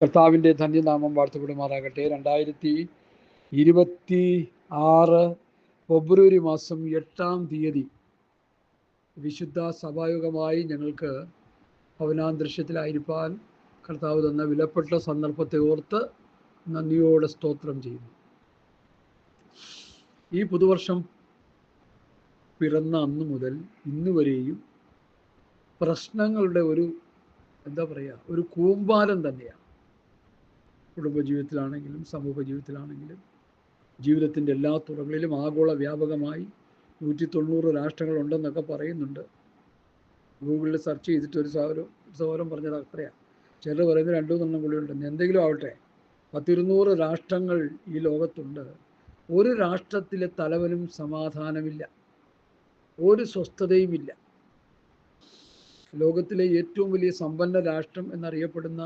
കർത്താവിൻ്റെ ധന്യനാമം വാഴ്ത്തപ്പെടുമാറാകട്ടെ. 2026 ഫെബ്രുവരി മാസം 8-ാം തീയതി വിശുദ്ധ സഭായോഗമായി ഞങ്ങൾക്ക് ഭവനാന്തരീക്ഷത്തിലായിരിക്കാൻ കർത്താവ് തന്ന വിലപ്പെട്ട സന്ദർഭത്തെ ഓർത്ത് നന്ദിയോടെ സ്തോത്രം ചെയ്യുന്നു. ഈ പുതുവർഷം പിറന്ന അന്നു മുതൽ ഇന്ന് വരെയും പ്രശ്നങ്ങളുടെ ഒരു ഒരു കൂമ്പാരം തന്നെയാണ്. കുടുംബജീവിതത്തിലാണെങ്കിലും സമൂഹ ജീവിതത്തിലാണെങ്കിലും ജീവിതത്തിൻ്റെ എല്ലാ തുറകളിലും ആഗോള വ്യാപകമായി 190 രാഷ്ട്രങ്ങളുണ്ടെന്നൊക്കെ പറയുന്നുണ്ട്. ഗൂഗിളിൽ സെർച്ച് ചെയ്തിട്ട് ഒരു സഹോദരൻ പറഞ്ഞത് അത്രയാണ്. ചിലർ പറയുന്നത് 2-3 കൂടിയുണ്ടെന്ന്. എന്തെങ്കിലും ആവട്ടെ, 100-200 രാഷ്ട്രങ്ങൾ ഈ ലോകത്തുണ്ട്. ഒരു രാഷ്ട്രത്തിലെ തലവനും സമാധാനമില്ല, ഒരു സ്വസ്ഥതയുമില്ല. ലോകത്തിലെ ഏറ്റവും വലിയ സമ്പന്ന രാഷ്ട്രം എന്നറിയപ്പെടുന്ന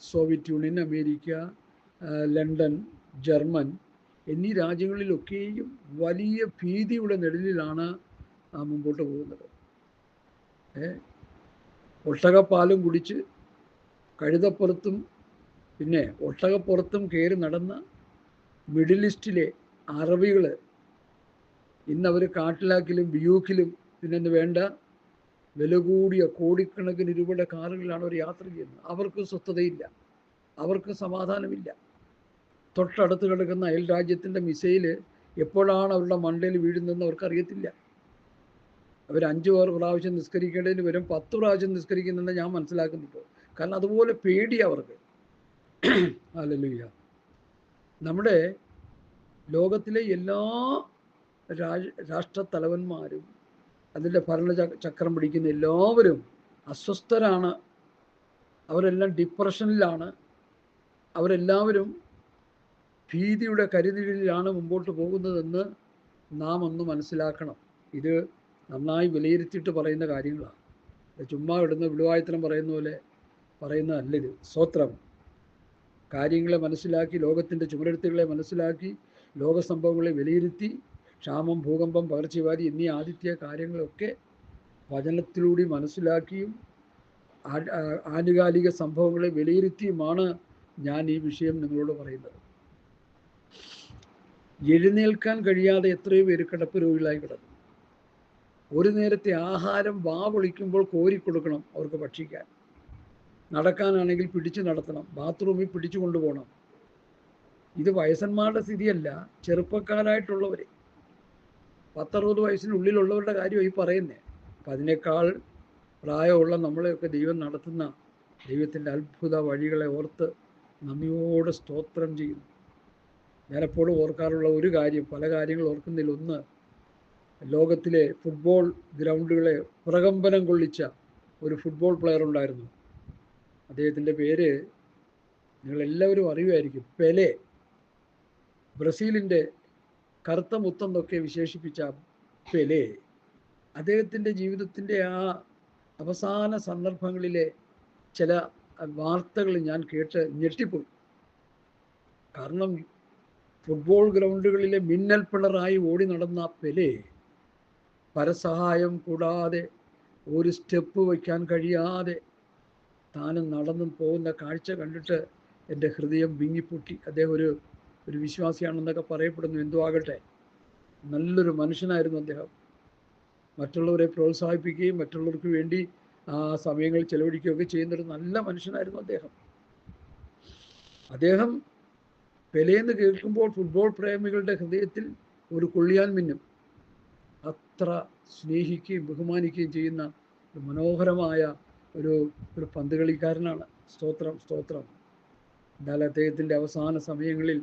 Soviet union, America, London, German എന്നീ രാജ്യങ്ങളിലൊക്കെയും വലിയ ഭീതിയുടെ നിഴലിലാണ് മുമ്പോട്ട് പോകുന്നത്. ഒട്ടകപ്പാലും കുടിച്ച് കഴുതപ്പുറത്തും പിന്നെ ഒട്ടകപ്പുറത്തും കയറി നടന്ന മിഡിൽ ഈസ്റ്റിലെ അറബികൾ ഇന്നവർ കാട്ടിലാക്കിലും ബിയൂക്കിലും പിന്നെ വേണ്ട വില കൂടിയ കോടിക്കണക്കിന് രൂപയുടെ കാറുകളിലാണ് അവർ യാത്ര ചെയ്യുന്നത്. അവർക്ക് സ്വസ്ഥതയില്ല, അവർക്ക് സമാധാനമില്ല. തൊട്ടടുത്ത് കിടക്കുന്ന അയൽ രാജ്യത്തിൻ്റെ മിസൈൽ എപ്പോഴാണ് അവരുടെ മണ്ടയിൽ വീഴുന്നതെന്ന് അവർക്കറിയത്തില്ല. അവർ 5 പ്രാവശ്യം നിസ്കരിക്കേണ്ടതിന് വരും 10 പ്രാവശ്യം നിസ്കരിക്കുന്നെന്ന് ഞാൻ മനസ്സിലാക്കുന്നിപ്പോൾ. കാരണം അതുപോലെ പേടി അവർക്ക്. ഹല്ലേലൂയ. നമ്മുടെ ലോകത്തിലെ എല്ലാ രാഷ്ട്രത്തലവന്മാരും അതിൻ്റെ ഭരണചക്രം പിടിക്കുന്ന എല്ലാവരും അസ്വസ്ഥരാണ്. അവരെല്ലാം ഡിപ്രഷനിലാണ്. അവരെല്ലാവരും ഭീതിയുടെ കരുനിഴലിലാണ് മുമ്പോട്ട് പോകുന്നതെന്ന് നാം ഒന്ന് മനസ്സിലാക്കണം. ഇത് നന്നായി വിലയിരുത്തിയിട്ട് പറയുന്ന കാര്യങ്ങളാണ്. ചുമ്മാ ഇടുന്ന വിടുവായത്തരം പറയുന്ന പോലെ പറയുന്നതല്ലിത്. സ്തോത്രം. കാര്യങ്ങളെ മനസ്സിലാക്കി, ലോകത്തിൻ്റെ ചുമരെഴുത്തുകളെ മനസ്സിലാക്കി, ലോക സംഭവങ്ങളെ വിലയിരുത്തി, ക്ഷാമം, ഭൂകമ്പം, പകർച്ചവ്യാധി എന്നീ ആദിത്യ കാര്യങ്ങളൊക്കെ വചനത്തിലൂടെ മനസ്സിലാക്കിയും ആനുകാലിക സംഭവങ്ങളെ വിലയിരുത്തിയുമാണ് ഞാൻ ഈ വിഷയം നിങ്ങളോട് പറയുന്നത്. എഴുന്നേൽക്കാൻ കഴിയാതെ എത്രയോ പേര് കിടപ്പ് രോഗികളായി കിടന്നു. ഒരു നേരത്തെ ആഹാരം പൊളിക്കുമ്പോൾ കോരിക്കൊടുക്കണം അവർക്ക് ഭക്ഷിക്കാൻ. നടക്കാനാണെങ്കിൽ പിടിച്ചു നടത്തണം, ബാത്റൂമിൽ പിടിച്ചു കൊണ്ടുപോകണം. ഇത് വയസ്സന്മാരുടെ സ്ഥിതിയല്ല, ചെറുപ്പക്കാരായിട്ടുള്ളവർ 10-60 വയസ്സിനുള്ളിലുള്ളവരുടെ കാര്യം ഈ പറയുന്നത്. അപ്പം അതിനേക്കാൾ പ്രായമുള്ള നമ്മളെയൊക്കെ ദൈവം നടത്തുന്ന ദൈവത്തിൻ്റെ അത്ഭുത വഴികളെ ഓർത്ത് നന്ദിയോടെ സ്തോത്രം ചെയ്യുന്നു. ഞാനെപ്പോഴും ഓർക്കാറുള്ള ഒരു കാര്യം, പല കാര്യങ്ങൾ ഓർക്കുന്നതിൽ ഒന്ന്, ലോകത്തിലെ ഫുട്ബോൾ ഗ്രൗണ്ടുകളെ പ്രകമ്പനം കൊള്ളിച്ച ഒരു ഫുട്ബോൾ പ്ലെയർ ഉണ്ടായിരുന്നു. അദ്ദേഹത്തിൻ്റെ പേര് നിങ്ങളെല്ലാവരും അറിയുമായിരിക്കും, പെലെ. ബ്രസീലിൻ്റെ കറുത്ത മുത്തെന്നൊക്കെ വിശേഷിപ്പിച്ച പെലെ. അദ്ദേഹത്തിൻ്റെ ജീവിതത്തിൻ്റെ ആ അവസാന സന്ദർഭങ്ങളിലെ ചില വാർത്തകൾ ഞാൻ കേട്ട് ഞെട്ടിപ്പോയി. കാരണം ഫുട്ബോൾ ഗ്രൗണ്ടുകളിലെ മിന്നൽ പിണറായി ഓടി നടന്ന പെലെ പരസഹായം കൂടാതെ, ഒരു സ്റ്റെപ്പ് വയ്ക്കാൻ കഴിയാതെ താനും നടന്നും പോകുന്ന കാഴ്ച കണ്ടിട്ട് എൻ്റെ ഹൃദയം വിങ്ങിപ്പൊട്ടി. അദ്ദേഹം ഒരു വിശ്വാസിയാണെന്നൊക്കെ പറയപ്പെടുന്നു. എന്തോ ആകട്ടെ, നല്ലൊരു മനുഷ്യനായിരുന്നു അദ്ദേഹം. മറ്റുള്ളവരെ പ്രോത്സാഹിപ്പിക്കുകയും മറ്റുള്ളവർക്ക് വേണ്ടി ആ സമയങ്ങൾ ചെലവഴിക്കുകയൊക്കെ ചെയ്യുന്നൊരു നല്ല മനുഷ്യനായിരുന്നു അദ്ദേഹം. അദ്ദേഹം പെലെന്ന് കേൾക്കുമ്പോൾ ഫുട്ബോൾ പ്രേമികളുടെ ഹൃദയത്തിൽ ഒരു കൊള്ളിയാൻ മിന്നും. അത്ര സ്നേഹിക്കുകയും ബഹുമാനിക്കുകയും ചെയ്യുന്ന ഒരു മനോഹരമായ ഒരു പന്ത് കളിക്കാരനാണ്. സ്തോത്രം, സ്തോത്രം. എന്നാൽ അദ്ദേഹത്തിൻ്റെ അവസാന സമയങ്ങളിൽ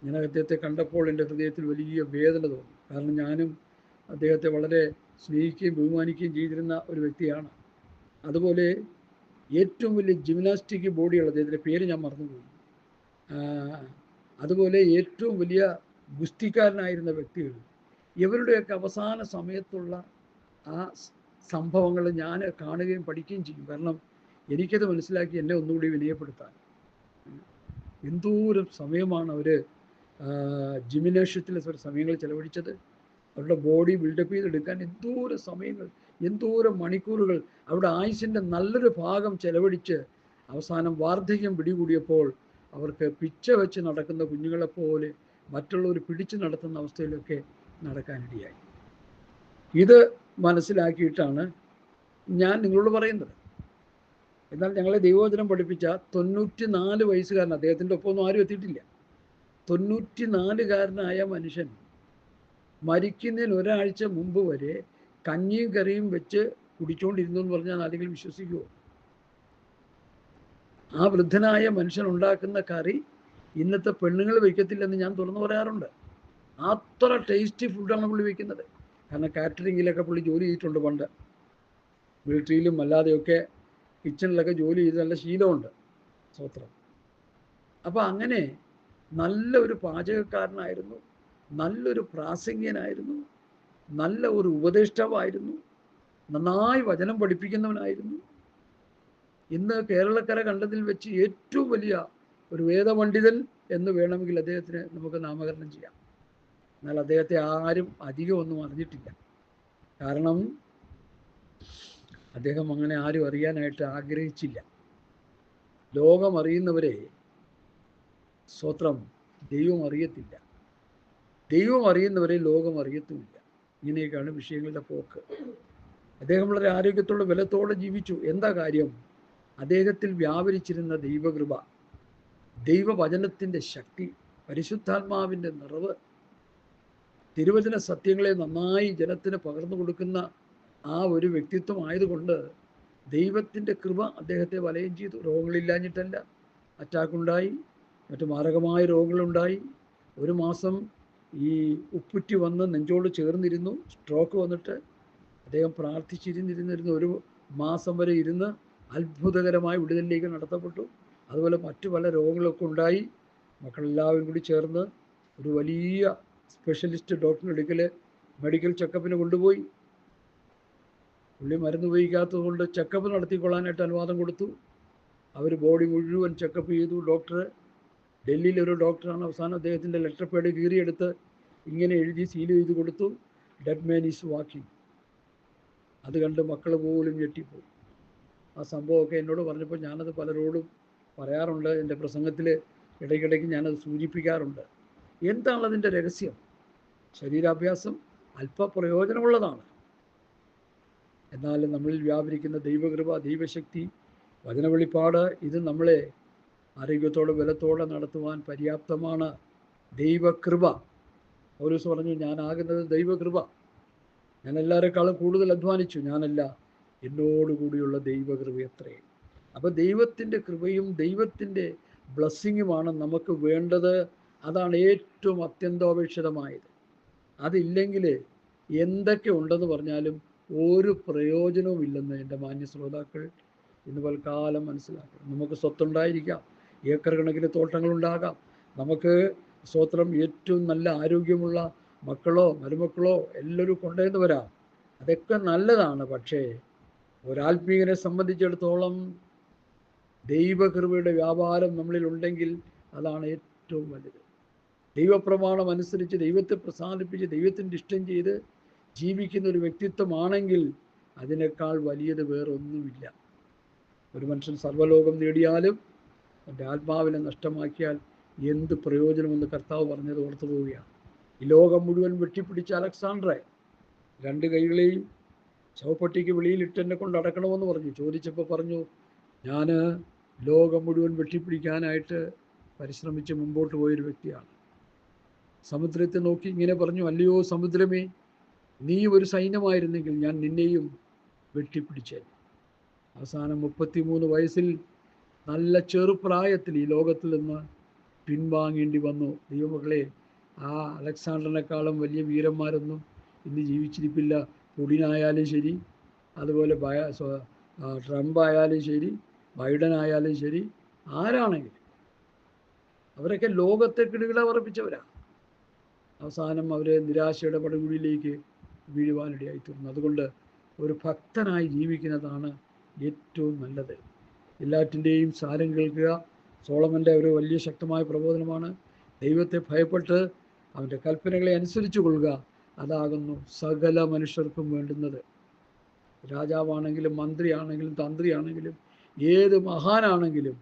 ഞാൻ അദ്ദേഹത്തെ കണ്ടപ്പോൾ എൻ്റെ ഹൃദയത്തിൽ വലിയ വേദന തോന്നി. കാരണം ഞാനും അദ്ദേഹത്തെ വളരെ സ്നേഹിക്കുകയും ബഹുമാനിക്കുകയും ചെയ്തിരുന്ന ഒരു വ്യക്തിയാണ്. അതുപോലെ ഏറ്റവും വലിയ ജിംനാസ്റ്റിക് ബോഡിയുള്ള, അദ്ദേഹത്തിൻ്റെ പേര് ഞാൻ മറന്നുപോയി, അതുപോലെ ഏറ്റവും വലിയ ഗുസ്തിക്കാരനായിരുന്ന വ്യക്തികൾ, ഇവരുടെയൊക്കെ അവസാന സമയത്തുള്ള ആ സംഭവങ്ങൾ ഞാൻ കാണുകയും പഠിക്കുകയും ചെയ്യും. കാരണം എനിക്കത് മനസ്സിലാക്കി എന്നെ ഒന്നുകൂടി വിനയപ്പെടുത്താൻ. എന്തോരം സമയമാണ് അവർ ജിംനേഷ്യത്തിൽ സമയങ്ങൾ ചെലവഴിച്ചത്. അവരുടെ ബോഡി ബിൽഡപ്പ് ചെയ്തെടുക്കാൻ എന്തോരം സമയങ്ങൾ, എന്തോരം മണിക്കൂറുകൾ, അവരുടെ ആയുസിൻ്റെ നല്ലൊരു ഭാഗം ചെലവഴിച്ച് അവസാനം വാർദ്ധക്യം പിടികൂടിയപ്പോൾ അവർക്ക് പിച്ച വെച്ച് നടക്കുന്ന കുഞ്ഞുങ്ങളെപ്പോലെ മറ്റുള്ളവർ പിടിച്ചു നടത്തുന്ന അവസ്ഥയിലൊക്കെ നടക്കാനിടയായി. ഇത് മനസ്സിലാക്കിയിട്ടാണ് ഞാൻ നിങ്ങളോട് പറയുന്നത്. എന്നാൽ ഞങ്ങളെ ദൈവവചനം പഠിപ്പിച്ച 94 വയസ്സുകാരൻ, അദ്ദേഹത്തിൻ്റെ ഒപ്പമൊന്നും ആരും എത്തിയിട്ടില്ല, 94കാരനായ മനുഷ്യൻ മരിക്കുന്നതിന് ഒരാഴ്ച മുമ്പ് വരെ കഞ്ഞിയും കറിയും വെച്ച് കുടിച്ചുകൊണ്ടിരുന്നു എന്ന് പറഞ്ഞാൽ ആരെങ്കിലും വിശ്വസിക്കുമോ? ആ വൃദ്ധനായ മനുഷ്യൻ ഉണ്ടാക്കുന്ന കറി ഇന്നത്തെ പെണ്ണുങ്ങൾ വയ്ക്കത്തില്ലെന്ന് ഞാൻ തുറന്നു പറയാറുണ്ട്. അത്ര ടേസ്റ്റി ഫുഡാണ് പുള്ളി വയ്ക്കുന്നത്. കാരണം കാറ്ററിങ്ങിലൊക്കെ പുള്ളി ജോലി ചെയ്തിട്ടുണ്ട് പണ്ട്, മിലിറ്ററിയിലും അല്ലാതെയൊക്കെ കിച്ചണിലൊക്കെ ജോലി ചെയ്ത് നല്ല ശീലമുണ്ട്. സ്തോത്രം. അപ്പം അങ്ങനെ നല്ലൊരു പാചകക്കാരനായിരുന്നു, നല്ലൊരു പ്രാസംഗികനായിരുന്നു, നല്ല ഒരു ഉപദേഷ്ടാവായിരുന്നു, നന്നായി വചനം പഠിപ്പിക്കുന്നവനായിരുന്നു. ഇന്ന് കേരളക്കര കണ്ടതിൽ വെച്ച് ഏറ്റവും വലിയ ഒരു വേദപണ്ഡിതൻ എന്ന് വേണമെങ്കിൽ അദ്ദേഹത്തിന് നമുക്ക് നാമകരണം ചെയ്യാം. എന്നാൽ അദ്ദേഹത്തെ ആരും അധികം ഒന്നും അറിഞ്ഞിട്ടില്ല. കാരണം അദ്ദേഹം അങ്ങനെ ആരും അറിയാനായിട്ട് ആഗ്രഹിച്ചില്ല. ലോകം അറിയുന്നവരെ സ്തോത്രം ദൈവം അറിയത്തില്ല, ദൈവം അറിയുന്നവരെ ലോകം അറിയത്തുമില്ല. ഇങ്ങനെയൊക്കെയാണ് വിഷയങ്ങളുടെ പോക്ക്. അദ്ദേഹം വളരെ ആരോഗ്യത്തോടെ ബലത്തോടെ ജീവിച്ചു. എന്താ കാര്യം? അദ്ദേഹത്തിൽ വ്യാപരിച്ചിരുന്ന ദൈവകൃപ, ദൈവവചനത്തിൻ്റെ ശക്തി, പരിശുദ്ധാത്മാവിൻ്റെ നിറവ്, തിരുവചന സത്യങ്ങളെ നന്നായി ജനത്തിന് പകർന്നു കൊടുക്കുന്ന ആ ഒരു വ്യക്തിത്വം ആയതുകൊണ്ട് ദൈവത്തിൻ്റെ കൃപ അദ്ദേഹത്തെ വലയം ചെയ്തു. രോഗങ്ങളില്ലാഞ്ഞിട്ടല്ല, അറ്റാക്കുണ്ടായി, മറ്റു മാരകമായ രോഗങ്ങളുണ്ടായി. ഒരു മാസം ഈ ഉപ്പുറ്റി വന്ന് നെഞ്ചോട് ചേർന്നിരുന്നു. സ്ട്രോക്ക് വന്നിട്ട് അദ്ദേഹം പ്രാർത്ഥിച്ചിരുന്നിരുന്നിരുന്നു. ഒരു മാസം വരെ ഇരുന്ന് അത്ഭുതകരമായ വിടുതലിലേക്ക് നടത്തപ്പെട്ടു. അതുപോലെ മറ്റു പല രോഗങ്ങളൊക്കെ ഉണ്ടായി. മക്കളെല്ലാവരും കൂടി ചേർന്ന് ഒരു വലിയ സ്പെഷ്യലിസ്റ്റ് ഡോക്ടറിൻ്റെ അടുക്കൽ മെഡിക്കൽ ചെക്കപ്പിന് കൊണ്ടുപോയി. പുള്ളി മരുന്ന് ഉപയോഗിക്കാത്തത് കൊണ്ട് ചെക്കപ്പ് നടത്തിക്കൊള്ളാനായിട്ട് അനുവാദം കൊടുത്തു. അവർ ബോഡി മുഴുവൻ ചെക്കപ്പ് ചെയ്തു. ഡോക്ടർ, ഡൽഹിയിലൊരു ഡോക്ടറാണ്. അവസാനം അദ്ദേഹത്തിൻ്റെ ലെറ്റർ പേഡ് കീറിയെടുത്ത് ഇങ്ങനെ എഴുതി സീൽ ചെയ്ത് കൊടുത്തു, ഡെഡ് മാൻ ഈസ് വാക്കിംഗ്. അത് കണ്ട് മക്കൾ പോലും ഞെട്ടിപ്പോയി. ആ സംഭവമൊക്കെ എന്നോട് പറഞ്ഞപ്പോൾ ഞാനത് പലരോടും പറയാറുണ്ട്. എൻ്റെ പ്രസംഗത്തിൽ ഇടയ്ക്കിടയ്ക്ക് ഞാനത് സൂചിപ്പിക്കാറുണ്ട്. എന്താണ് അതിൻ്റെ രഹസ്യം? ശരീരാഭ്യാസം അല്പ പ്രയോജനമുള്ളതാണ്. എന്നാൽ നമ്മളിൽ വ്യാപരിക്കുന്ന ദൈവകൃപ, ദൈവശക്തി, വചനവെളിപ്പാട്, ഇത് നമ്മളെ ആരോഗ്യത്തോടെ ബലത്തോടെ നടത്തുവാൻ പര്യാപ്തമാണ്. ദൈവകൃപ. പൗലോസ് പറഞ്ഞു, ഞാനാകുന്നത് ദൈവകൃപ. ഞാൻ എല്ലാവരെക്കാളും കൂടുതൽ അധ്വാനിച്ചു, ഞാനല്ല, എന്നോടുകൂടിയുള്ള ദൈവകൃപ എത്രയും. അപ്പോൾ ദൈവത്തിൻ്റെ കൃപയും ദൈവത്തിൻ്റെ ബ്ലെസ്സിങ്ങുമാണ് നമുക്ക് വേണ്ടത്. അതാണ് ഏറ്റവും അത്യന്താപേക്ഷിതമായത്. അതില്ലെങ്കിൽ എന്തൊക്കെ ഉണ്ടെന്ന് പറഞ്ഞാലും ഒരു പ്രയോജനവും ഇല്ലെന്ന് എൻ്റെ മാന്യ ശ്രോതാക്കൾ ഇന്ന് പൽക്കാലം മനസ്സിലാക്കണം. നമുക്ക് സ്വത്തുണ്ടായിരിക്കാം, ഏക്കർ കണക്കിന് തോട്ടങ്ങളുണ്ടാകാം, നമുക്ക് സ്തോത്രം ഏറ്റവും നല്ല ആരോഗ്യമുള്ള മക്കളോ മരുമക്കളോ എല്ലാവരും കൊണ്ടുവന്ന് വരാം. അതൊക്കെ നല്ലതാണ്. പക്ഷേ ഒരാത്മീയനെ സംബന്ധിച്ചിടത്തോളം ദൈവകൃപയുടെ വ്യാപാരം നമ്മളിൽ ഉണ്ടെങ്കിൽ അതാണ് ഏറ്റവും വലുത്. ദൈവപ്രമാണം അനുസരിച്ച് ദൈവത്തെ പ്രസാദിപ്പിച്ച് ദൈവത്തിൻ്റെ ഇഷ്ടം ചെയ്ത് ജീവിക്കുന്ന ഒരു വ്യക്തിത്വമാണെങ്കിൽ അതിനേക്കാൾ വലിയത് വേറൊന്നുമില്ല. ഒരു മനുഷ്യൻ സർവ്വലോകം നേടിയാലും എൻ്റെ ആത്മാവിനെ നഷ്ടമാക്കിയാൽ എന്ത് പ്രയോജനമെന്ന് കർത്താവ് പറഞ്ഞത് ഓർത്തു പോവുകയാണ്. ഈ ലോകം മുഴുവൻ വെട്ടിപ്പിടിച്ച അലക്സാണ്ടറെ 2 കൈകളെയും ശവപ്പെട്ടിക്ക് വെളിയിലിട്ട് എന്നെ കൊണ്ട് അടക്കണമെന്ന് പറഞ്ഞു. ചോദിച്ചപ്പോൾ പറഞ്ഞു, ഞാൻ ലോകം മുഴുവൻ വെട്ടിപ്പിടിക്കാനായിട്ട് പരിശ്രമിച്ച് മുമ്പോട്ട് പോയൊരു വ്യക്തിയാണ്. സമുദ്രത്തെ നോക്കി ഇങ്ങനെ പറഞ്ഞു, അല്ലയോ സമുദ്രമേ, നീ ഒരു സൈന്യമായിരുന്നെങ്കിൽ ഞാൻ നിന്നെയും വെട്ടിപ്പിടിച്ചേ. അവസാനം 33 വയസ്സിൽ നല്ല ചെറുപ്രായത്തിൽ ഈ ലോകത്തിൽ നിന്ന് പിൻവാങ്ങേണ്ടി വന്നു. ദൈവമക്കളെ, ആ അലക്സാണ്ടറിനേക്കാളും വലിയ വീരന്മാരൊന്നും ഇന്ന് ജീവിച്ചിരിപ്പില്ല. പുടിനായാലും ശരി, അതുപോലെ ട്രംപ് ആയാലും ശരി, ബൈഡൻ ആയാലും ശരി, ആരാണെങ്കിലും അവരൊക്കെ ലോകത്തെ കിടുകിട ഉറപ്പിച്ചവരാണ്. അവസാനം അവർ നിരാശയുടെ പടുകുഴിയിലേക്ക് വീഴുവാനിടയായിത്തീർന്നു. അതുകൊണ്ട് ഒരു ഭക്തനായി ജീവിക്കുന്നതാണ് ഏറ്റവും നല്ലത്. എല്ലാറ്റിൻ്റെയും സാരം കേൾക്കുക. സോളമൻ്റെ ഒരു വലിയ ശക്തമായ പ്രബോധനമാണ്. ദൈവത്തെ ഭയപ്പെട്ട് അവൻ്റെ കൽപ്പനകളെ അനുസരിച്ചു കൊള്ളുക, അതാകുന്നു സകല മനുഷ്യർക്കും വേണ്ടുന്നത്. രാജാവാണെങ്കിലും മന്ത്രിയാണെങ്കിലും തന്ത്രിയാണെങ്കിലും ഏത് മഹാനാണെങ്കിലും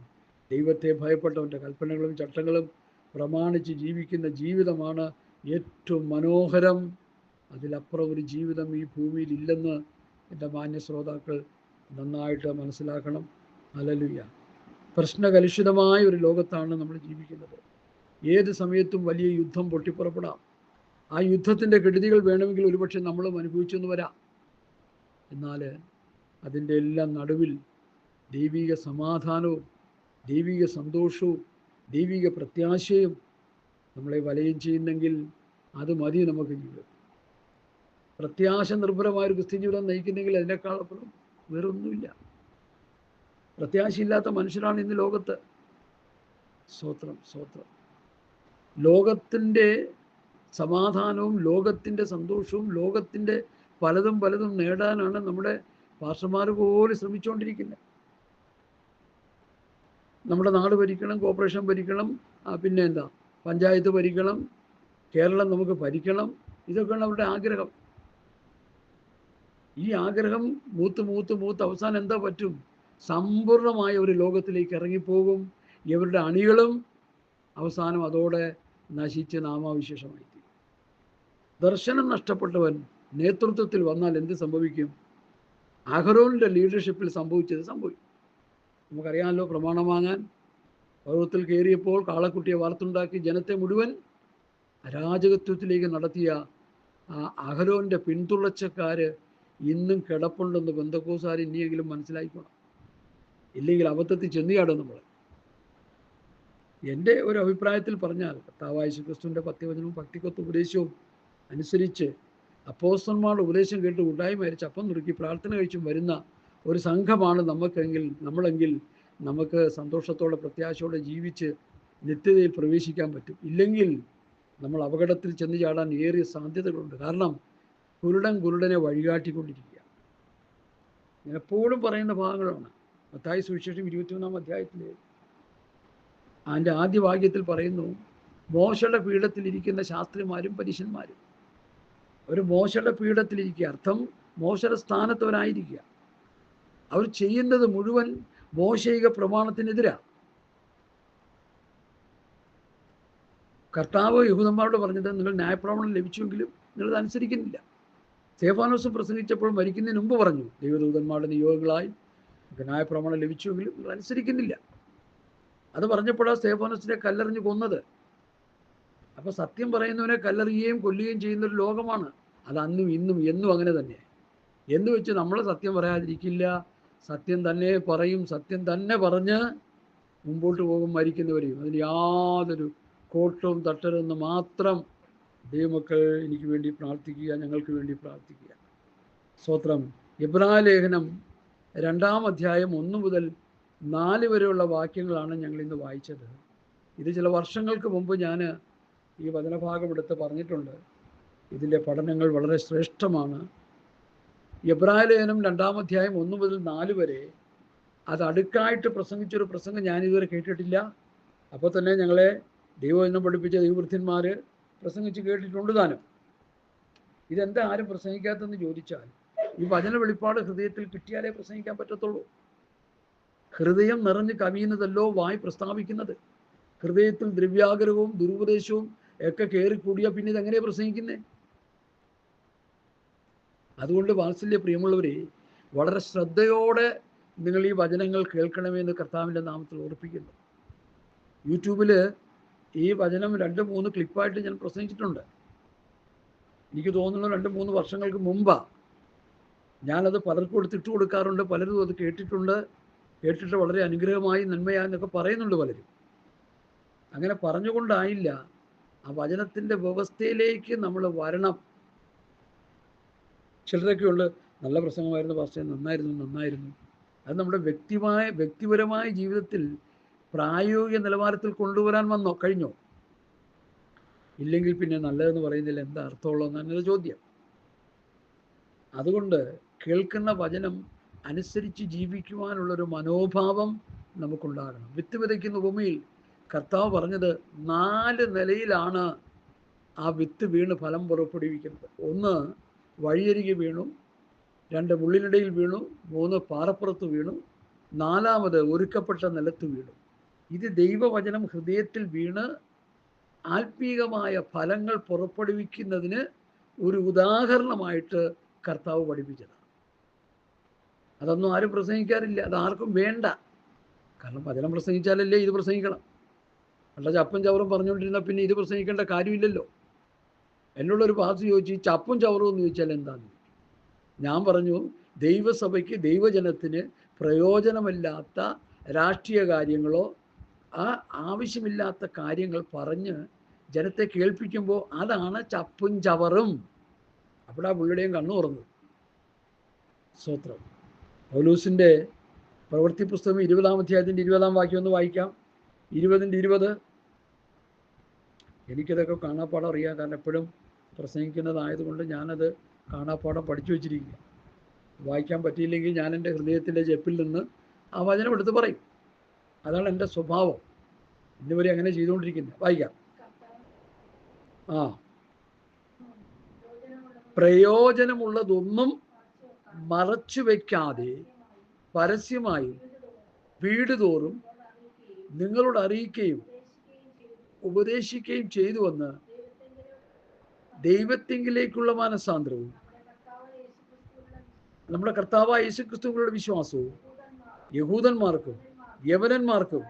ദൈവത്തെ ഭയപ്പെട്ടവൻ്റെ കൽപ്പനകളും ചട്ടങ്ങളും പ്രമാണിച്ച് ജീവിക്കുന്ന ജീവിതമാണ് ഏറ്റവും മനോഹരം. അതിലപ്പുറം ഒരു ജീവിതം ഈ ഭൂമിയിൽ ഇല്ലെന്ന് എൻ്റെ മാന്യ ശ്രോതാക്കൾ നന്നായിട്ട് മനസ്സിലാക്കണം. ഹല്ലേലൂയ. പ്രശ്നകലുഷിതമായ ഒരു ലോകത്താണ് നമ്മൾ ജീവിക്കുന്നത്. ഏത് സമയത്തും വലിയ യുദ്ധം പൊട്ടിപ്പുറപ്പെടാം. ആ യുദ്ധത്തിൻ്റെ കെടുതികൾ വേണമെങ്കിൽ ഒരുപക്ഷെ നമ്മളും അനുഭവിച്ചെന്ന് വരാം. എന്നാൽ അതിൻ്റെ എല്ലാം നടുവിൽ ദൈവിക സമാധാനവും ദൈവിക സന്തോഷവും ദൈവിക പ്രത്യാശയും നമ്മളെ വലയം ചെയ്യുന്നെങ്കിൽ അത് മതി നമുക്ക് ജീവിതം. പ്രത്യാശ നിർഭരമായൊരു ക്രിസ്ത്യൻ ജീവിതം നയിക്കുന്നെങ്കിൽ അതിനേക്കാളപ്പുറം വേറൊന്നുമില്ല. പ്രത്യാശയില്ലാത്ത മനുഷ്യരാണ് ഇന്ന് ലോകത്ത്. സ്തോത്രം, സ്തോത്രം. ലോകത്തിൻ്റെ സമാധാനവും ലോകത്തിൻ്റെ സന്തോഷവും ലോകത്തിൻ്റെ പലതും പലതും നേടാനാണ് നമ്മുടെ പാസ്റ്റർമാർ പോലും ശ്രമിച്ചുകൊണ്ടിരിക്കുന്നത്. നമ്മുടെ നാട് ഭരിക്കണം, കോർപ്പറേഷൻ ഭരിക്കണം, പിന്നെ എന്താ പഞ്ചായത്ത് ഭരിക്കണം, കേരളം നമുക്ക് ഭരിക്കണം. ഇതൊക്കെയാണ് അവരുടെ ആഗ്രഹം. ഈ ആഗ്രഹം മൂത്ത് അവസാനം എന്താ പറ്റും? സമ്പൂർണമായ ഒരു ലോകത്തിലേക്ക് ഇറങ്ങിപ്പോകും. ഇവരുടെ അണികളും അവസാനം അതോടെ നശിച്ച് നാമാവിശേഷമായി തീരും. ദർശനം നഷ്ടപ്പെട്ടവൻ നേതൃത്വത്തിൽ വന്നാൽ എന്ത് സംഭവിക്കും? അഹരോനിൻ്റെ ലീഡർഷിപ്പിൽ സംഭവിച്ചത് സംഭവിക്കും. നമുക്കറിയാമല്ലോ, പ്രമാണം വാങ്ങാൻ പർവ്വതത്തിൽ കയറിയപ്പോൾ കാളക്കുട്ടിയെ വാർത്തുണ്ടാക്കി ജനത്തെ മുഴുവൻ അരാജകത്വത്തിലേക്ക് നടത്തിയ ആ അഹരോൻ്റെ പിന്തുടർച്ചക്കാർ ഇന്നും കിടപ്പുണ്ടെന്ന് പെന്തക്കോസ്തുകാർ ഇനിയെങ്കിലും മനസ്സിലായിക്കോണം. ഇല്ലെങ്കിൽ അബദ്ധത്തിൽ ചെന്നിയാടും നമ്മൾ. എൻ്റെ ഒരു അഭിപ്രായത്തിൽ പറഞ്ഞാൽ കർത്താവായ യേശുക്രിസ്തുവിൻ്റെ പത്യവചനവും ഭക്തിക്കൊത്ത ഉപദേശവും അനുസരിച്ച് അപ്പോസ്തലന്മാരുടെ ഉപദേശം കേട്ട് ഉണ്ടായി മരിച്ച് അപ്പം നുറുക്കി പ്രാർത്ഥന കഴിച്ചും വരുന്ന ഒരു സംഘമാണ് നമ്മളെങ്കിൽ നമുക്ക് സന്തോഷത്തോടെ പ്രത്യാശയോടെ ജീവിച്ച് നിത്യതയിൽ പ്രവേശിക്കാൻ പറ്റും. ഇല്ലെങ്കിൽ നമ്മൾ അപകടത്തിൽ ചെന്ന് ചാടാൻ ഏറിയ സാധ്യതകളുണ്ട്. കാരണം കുരുടനെ വഴികാട്ടിക്കൊണ്ടിരിക്കുക. ഞാൻ എപ്പോഴും പറയുന്ന ഭാഗങ്ങളാണ്. മത്തായി സുവിശേഷം 21-ാം അധ്യായത്തിൽ അതിൻ്റെ ആദ്യ വാക്യത്തിൽ പറയുന്നു, മോശയുടെ പീഠത്തിലിരിക്കുന്ന ശാസ്ത്രിമാരും പരീശന്മാരും. അവർ മോശയുടെ പീഠത്തിലിരിക്കുക, അർത്ഥം മോശയുടെ സ്ഥാനത്തവരായിരിക്കുക. അവർ ചെയ്യുന്നത് മുഴുവൻ മോശയിക പ്രമാണത്തിനെതിരാണ്. കർത്താവ് യഹൂദന്മാരോട് പറഞ്ഞത്, നിങ്ങൾ ന്യായപ്രമാണം ലഭിച്ചുവെങ്കിലും നിങ്ങളത് അനുസരിക്കുന്നില്ല. സ്തെഫാനോസ് പ്രസംഗിച്ചപ്പോൾ മരിക്കുന്നതിന് മുമ്പ് പറഞ്ഞു, ദൈവദൂതന്മാരുടെ നിയോഗങ്ങളായി ന്യായപ്രമാണം ലഭിച്ചുവെങ്കിലും നിങ്ങൾ അനുസരിക്കുന്നില്ല. അത് പറഞ്ഞപ്പോഴാണ് സ്തെഫാനോസിനെ കല്ലെറിഞ്ഞ് കൊന്നത്. അപ്പോൾ സത്യം പറയുന്നവനെ കല്ലെറിയുകയും കൊല്ലുകയും ചെയ്യുന്നൊരു ലോകമാണ്. അത് അന്നും ഇന്നും എന്നും അങ്ങനെ തന്നെ. എന്ന് വെച്ച് നമ്മൾ സത്യം പറയാതിരിക്കില്ല. സത്യം തന്നെ പറയും. സത്യം തന്നെ പറഞ്ഞ് മുമ്പോട്ട് പോകും മരിക്കുന്നവരെയും. അതിന് യാതൊരു കോട്ടവും തട്ടരുതെന്ന് മാത്രം ദൈവമക്കൾ എനിക്ക് വേണ്ടി പ്രാർത്ഥിക്കുക, ഞങ്ങൾക്ക് വേണ്ടി പ്രാർത്ഥിക്കുക. സ്തോത്രം. എബ്രായലേഖനം 2-ാം അധ്യായം 1 മുതൽ 4 വരെയുള്ള വാക്യങ്ങളാണ് ഞങ്ങൾ ഇന്ന് വായിച്ചത്. ഇത് ചില വർഷങ്ങൾക്ക് മുമ്പ് ഞാൻ ഈ വചനഭാഗം എടുത്ത് പറഞ്ഞിട്ടുണ്ട്. ഇതിൻ്റെ പഠനങ്ങൾ വളരെ ശ്രേഷ്ഠമാണ്. എബ്രായലേഖനം 2-ാം അധ്യായം 1 മുതൽ 4 വരെ അത് അടുക്കായിട്ട് പ്രസംഗിച്ചൊരു പ്രസംഗം ഞാനിതുവരെ കേട്ടിട്ടില്ല. അപ്പോൾ തന്നെ ഞങ്ങളെ ദൈവവചനം പഠിപ്പിച്ച ദൈവവൃത്യന്മാർ പ്രസംഗിച്ച് കേട്ടിട്ടുണ്ട് താനും. ഇതെന്താ ആരും പ്രസംഗിക്കാത്തതെന്ന് ചോദിച്ചാൽ, ഈ വചന വെളിപ്പാട് ഹൃദയത്തിൽ കിട്ടിയാലേ പ്രസംഗിക്കാൻ പറ്റത്തുള്ളൂ. ഹൃദയം നിറഞ്ഞ് കവിയുന്നതല്ലോ വായി പ്രസ്താവിക്കുന്നത്. ഹൃദയത്തിൽ ദ്രവ്യാഗ്രഹവും ദുരുപദേശവും ഒക്കെ കയറിക്കൂടിയാൽ പിന്നെ ഇതെങ്ങനെയാണ് പ്രസംഗിക്കുന്നത്? അതുകൊണ്ട് വാത്സല്യ പ്രിയമുള്ളവരെ, വളരെ ശ്രദ്ധയോടെ നിങ്ങൾ ഈ വചനങ്ങൾ കേൾക്കണമെന്ന് കർത്താവിൻ്റെ നാമത്തിൽ ഓർപ്പിക്കുന്നു. യൂട്യൂബിൽ ഈ വചനം 2-3 ക്ലിപ്പായിട്ട് ഞാൻ പ്രസംഗിച്ചിട്ടുണ്ട്. എനിക്ക് തോന്നുന്നു 2-3 വർഷങ്ങൾക്ക് മുമ്പാണ്. ഞാനത് പലർക്കും ഇട്ട് കൊടുക്കാറുണ്ട്. പലരും അത് കേട്ടിട്ട് വളരെ അനുഗ്രഹമായി നന്മയായെന്നൊക്കെ പറയുന്നുണ്ട് പലരും. അങ്ങനെ പറഞ്ഞുകൊണ്ടായില്ല, ആ വചനത്തിൻ്റെ വ്യവസ്ഥയിലേക്ക് നമ്മൾ വരണം. ചിലരൊക്കെ ഉണ്ട്, നല്ല പ്രസംഗമായിരുന്നു പാസ്റ്റർ, നന്നായിരുന്നു. അത് നമ്മുടെ വ്യക്തിപരമായ ജീവിതത്തിൽ പ്രായോഗിക നിലവാരത്തിൽ കൊണ്ടുവരാൻ കഴിഞ്ഞോ? ഇല്ലെങ്കിൽ പിന്നെ നല്ലതെന്ന് പറയുന്നതിൽ എന്താ അർത്ഥമുള്ളതെന്നാണ് ചോദ്യം. അതുകൊണ്ട് കേൾക്കുന്ന വചനം അനുസരിച്ച് ജീവിക്കുവാനുള്ളൊരു മനോഭാവം നമുക്കുണ്ടാകണം. വിത്ത് വിതയ്ക്കുന്ന ഉപമയിൽ കർത്താവ് പറഞ്ഞത് 4 നിലയിലാണ് ആ വിത്ത് വീണ് ഫലം പുറപ്പെടുവിക്കുന്നത്. 1 വഴിയരികെ വീണു, 2 മുള്ളിനിടയിൽ വീണു, 3 പാറപ്പുറത്ത് വീണു, നാലാമത് ഒരുക്കപ്പെട്ട നിലത്ത് വീണു. ഇത് ദൈവവചനം ഹൃദയത്തിൽ വീണ് ആത്മീകമായ ഫലങ്ങൾ പുറപ്പെടുവിക്കുന്നതിന് ഒരു ഉദാഹരണമായിട്ട് കർത്താവ് പഠിപ്പിച്ചതാണ്. അതൊന്നും ആരും പ്രസംഗിക്കാറില്ല, അതാർക്കും വേണ്ട. കാരണം വചനം പ്രസംഗിച്ചാലല്ലേ ഇത് പ്രസംഗിക്കണം. അല്ല ചപ്പും ചവറും പറഞ്ഞുകൊണ്ടിരുന്ന പിന്നെ ഇത് പ്രസംഗിക്കേണ്ട കാര്യമില്ലല്ലോ. എന്നോടൊരു പാസ് ചോദിച്ചു, ചപ്പും ചവറും എന്ന് ചോദിച്ചാൽ എന്താന്ന്. ഞാൻ പറഞ്ഞു, ദൈവസഭയ്ക്ക് ദൈവജനത്തിന് പ്രയോജനമില്ലാത്ത രാഷ്ട്രീയ കാര്യങ്ങളോ ആവശ്യമില്ലാത്ത കാര്യങ്ങൾ പറഞ്ഞ് ജനത്തെ കേൾപ്പിക്കുമ്പോൾ അതാണ് ചപ്പും ചവറും. അവിടെ ആ പുള്ളിയുടെയും കണ്ണു തുറന്നു. സ്തോത്രം. പൗലൂസിൻ്റെ പ്രവൃത്തി പുസ്തകം 20-ാം അധ്യായത്തിൻ്റെ 20-ാം വാക്യം ഒന്ന് വായിക്കാം. 20-20. എനിക്കിതൊക്കെ കാണാപ്പാടം അറിയാം, കാരണം എപ്പോഴും പ്രസംഗിക്കുന്നതായതുകൊണ്ട് ഞാനത് കാണാപ്പാടം പഠിച്ചു വച്ചിരിക്കുക. വായിക്കാൻ പറ്റിയില്ലെങ്കിൽ ഞാൻ എൻ്റെ ഹൃദയത്തിൻ്റെ ജപ്പിൽ നിന്ന് ആ വചനം എടുത്ത് പറയും. അതാണ് എൻ്റെ സ്വഭാവം. ഇന്നുവരെ അങ്ങനെ ചെയ്തുകൊണ്ടിരിക്കുന്നത്. വായിക്കാം. പ്രയോജനമുള്ളതൊന്നും മറച്ചു വയ്ക്കാതെ പരസ്യമായും വീട് തോറും നിങ്ങളോട് അറിയിക്കുകയും ഉപദേശിക്കുകയും ചെയ്തുവെന്ന് ദൈവത്തിങ്കിലേക്കുള്ള മാനസാന്തരവും നമ്മുടെ കർത്താവായ യേശുക്രിസ്തുവിലുള്ള വിശ്വാസവും യഹൂദന്മാർക്കും യവനന്മാർക്കും